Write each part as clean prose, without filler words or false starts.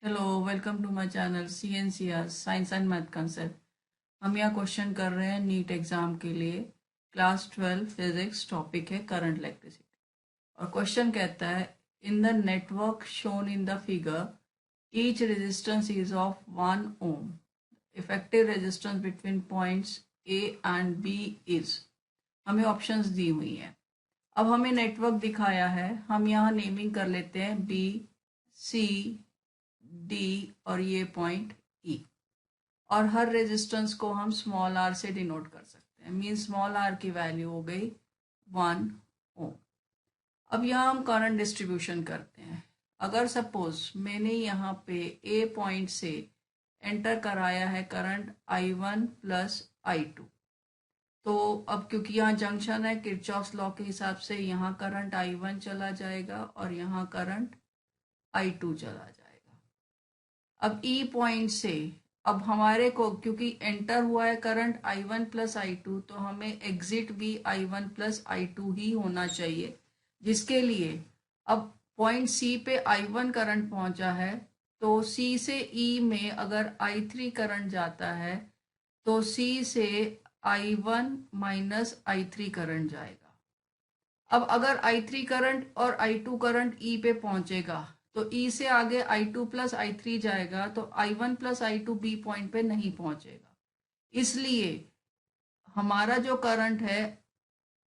Hello, welcome to my channel CNCR science and math concept. हम यहाँ question कर रहे हैं नीट एग्जाम के लिए। क्लास 12 फिजिक्स, टॉपिक है करंट इलेक्ट्रिसिटी। और क्वेश्चन कहता है in the network shown in the figure each resistance is of 1 ohm। Effective resistance between points A and B is. हमें ऑप्शंस दी हुई हैं। अब हमें नेटवर्क दिखाया है, हम यहाँ नेमिंग कर लेते हैं B, C, D और ये पॉइंट E। और हर रेजिस्टेंस को हम स्मॉल r से डिनोट कर सकते हैं, मीन स्मॉल r की वैल्यू हो गई 1 ohm। अब यहाँ हम करंट डिस्ट्रीब्यूशन करते हैं। अगर सपोज मैंने यहाँ पे A पॉइंट से एंटर कराया है करंट I1 प्लस I2, तो अब क्योंकि यहाँ जंक्शन है, किरचॉफ्स लॉ के हिसाब से यहाँ करंट I1 चला जाएगा और यहाँ करंट I2 चला जाएगा। अब E पॉइंट से अब हमारे को क्योंकि एंटर हुआ है करंट I1 प्लस I2, तो हमें एग्जिट भी I1 प्लस I2 ही होना चाहिए, जिसके लिए अब पॉइंट C पे I1 करंट पहुंचा है, तो C से E में अगर I3 करंट जाता है तो C से I1 माइनस I3 करंट जाएगा। अब अगर I3 करंट और I2 करंट E पे पहुंचेगा तो E से आगे I2 प्लस I3 जाएगा, तो I1 plus I2 B point पे नहीं पहुंचेगा। इसलिए हमारा जो करंट है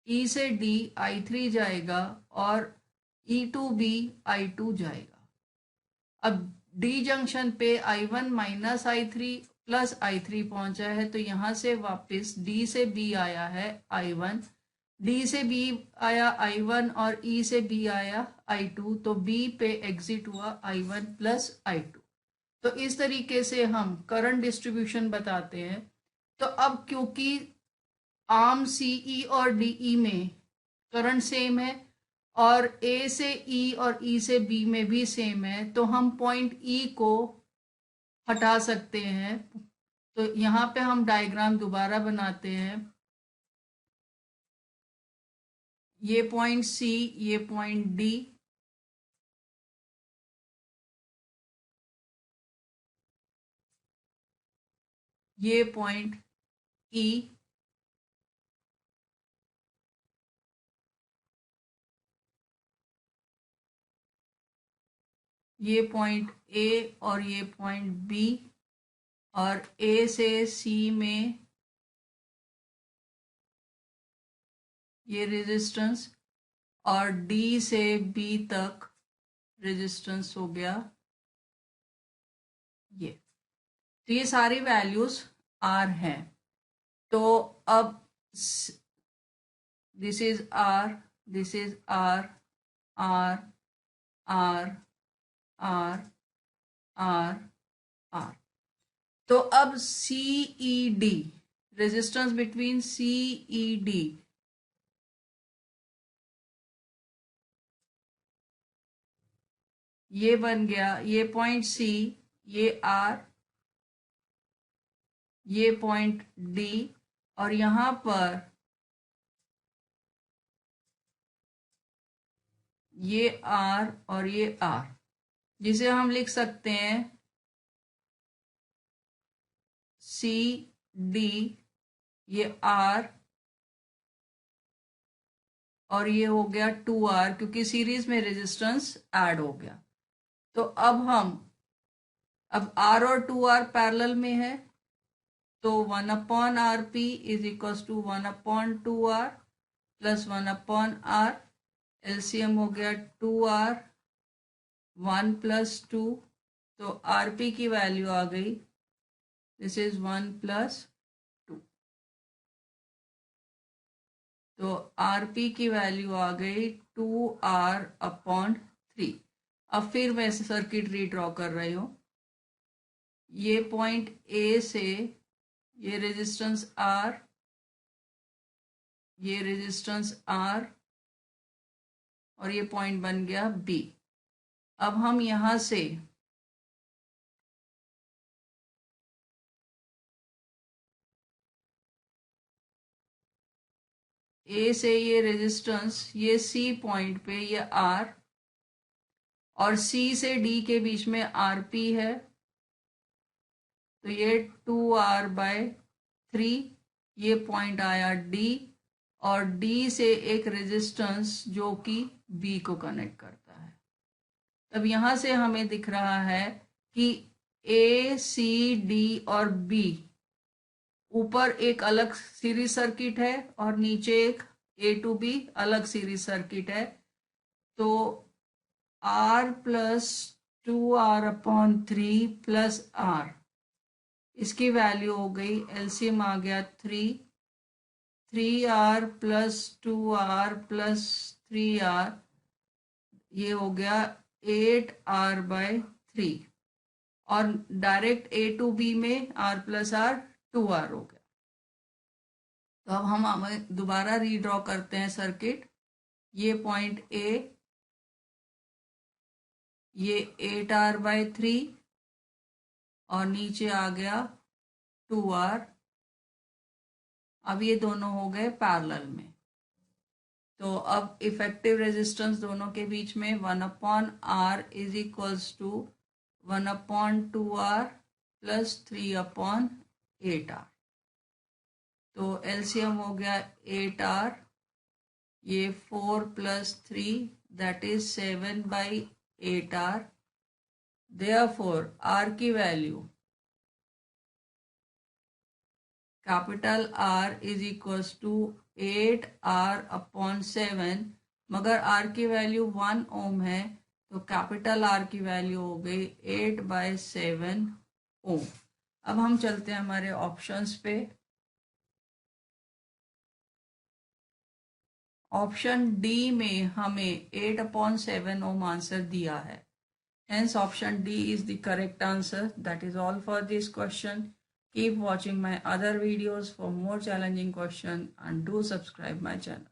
E से D I3 जाएगा और E to B I2 जाएगा। अब D जंक्शन पे I1 minus I3 plus I3 पहुंचा है, तो यहां से वापस D से B आया है I1, D से B आया I1 और E से B आया I2, तो B पे एग्जिट हुआ I1 प्लस I2। तो इस तरीके से हम करंट डिस्ट्रीब्यूशन बताते हैं। तो अब क्योंकि आर्म CE और DE में करंट सेम है और A से E और E से B में भी सेम है, तो हम पॉइंट E को हटा सकते हैं। तो यहाँ पे हम डायग्राम दोबारा बनाते हैं। ये पॉइंट C, ये पॉइंट D, ये पॉइंट E, ये पॉइंट A और ये पॉइंट B, और A से C में ये रेजिस्टेंस और D से B तक रेजिस्टेंस हो गया ये। तो ये सारी वैल्यूज R हैं। तो अब this is R, this is R, R, R, R, R, R। तो अब CED, रेजिस्टेंस बिटवीन CED, ये बन गया, ये पॉइंट C, ये R, ये पॉइंट D, और यहां पर ये R और ये R, जिसे हम लिख सकते हैं CD, ये R और ये हो गया 2R, क्योंकि सीरीज में रेजिस्टेंस ऐड हो गया। तो अब R और 2R पैरेलल में है, तो 1/RP is equal to 1/2R plus 1/R। LCM हो गया 2R, 1 प्लस 2, तो RP की वैल्यू आ गई, दिस इज 1 प्लस 2। तो RP की वैल्यू आ गई 2R/3। अब फिर मैं सर्किट रीड्रॉ कर रही हूँ। ये पॉइंट A से ये रेजिस्टेंस R, ये रेजिस्टेंस R, और ये पॉइंट बन गया B। अब हम यहां से A से ये रेजिस्टेंस, ये C पॉइंट पे ये R, और C से D के बीच में RP है, तो ये 2R/3, ये पॉइंट आया D, और D से एक रेजिस्टेंस जो कि B को कनेक्ट करता है। तब यहाँ से हमें दिख रहा है कि A, C, D और B ऊपर एक अलग सीरीज सर्किट है और नीचे एक A to B अलग सीरीज सर्किट है। तो R plus 2R/3 plus R, इसकी वैल्यू हो गई, एलसीएम आ गया 3R plus 2R plus 3R, ये हो गया 8R/3, और डायरेक्ट A to B में R प्लस R 2R हो गया। तो अब हम दोबारा रीड्रॉ करते हैं सर्किट। ये पॉइंट A, ये 8R/3 और नीचे आ गया 2R। अब ये दोनों हो गए पैरेलल में। तो अब इफेक्टिव रेजिस्टेंस दोनों के बीच में 1/R is equals to 1/2R plus 3/8R। तो एलसीएम हो गया 8R, ये 4 plus 3 that is 7/8R। Therefore R की value capital R is equals to 8R/7, मगर R की वैल्यू 1 ओम है, तो कैपिटल R की वैल्यू हो गई 8/7 ओम। अब हम चलते हैं हमारे ऑप्शंस पे। ऑप्शन डी में हमें 8/7 ओम आंसर दिया है, hence option D is the correct answer. That is all for this question. Keep watching my other videos for more challenging questions and do subscribe my channel.